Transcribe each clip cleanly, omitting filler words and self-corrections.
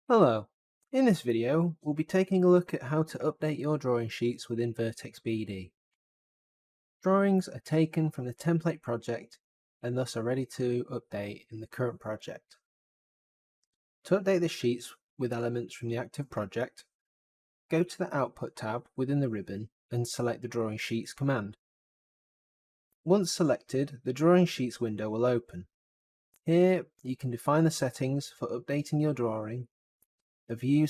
Hello. In this video, we'll be taking a look at how to update your drawing sheets within Vertex BD. Drawings are taken from the template project and thus are ready to update in the current project. To update the sheets with elements from the active project, go to the Output tab within the ribbon and select the Drawing Sheets command. Once selected, the Drawing Sheets window will open. Here, you can define the settings for updating your drawing, the view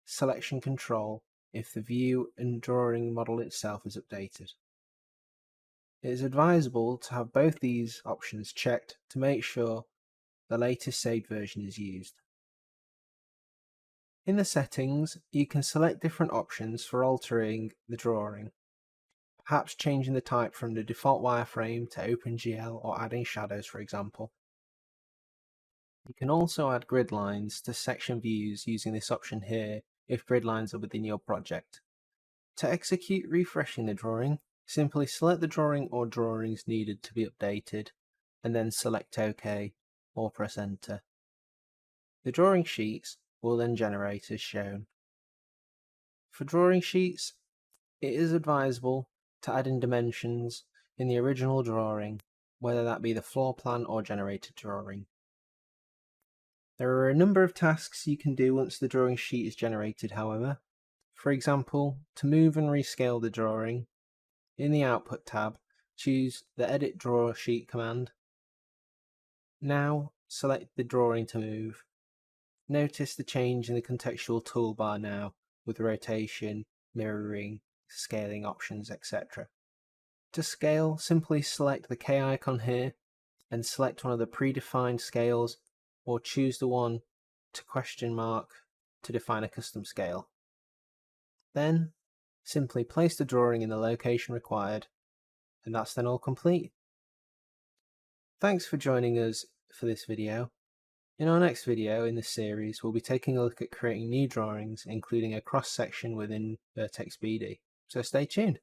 selection control if the view and drawing model itself is updated. It is advisable to have both these options checked to make sure the latest saved version is used. In the settings, you can select different options for altering the drawing, perhaps changing the type from the default wireframe to OpenGL or adding shadows, for example. You can also add grid lines to section views using this option here if grid lines are within your project. To execute refreshing the drawing, simply select the drawing or drawings needed to be updated, and then select OK or press Enter. The drawing sheets will then generate as shown. For drawing sheets, it is advisable to add in dimensions in the original drawing, whether that be the floor plan or generated drawing. There are a number of tasks you can do once the drawing sheet is generated, however. For example, to move and rescale the drawing, in the Output tab, choose the Edit Draw Sheet command. Now, select the drawing to move. Notice the change in the contextual toolbar now, with rotation, mirroring, scaling options, etc. To scale, simply select the K icon here, and select one of the predefined scales, or choose the one to question mark to define a custom scale. Then, simply place the drawing in the location required, and that's then all complete. Thanks for joining us for this video. In our next video in this series, we'll be taking a look at creating new drawings, including a cross-section within Vertex BD. So stay tuned.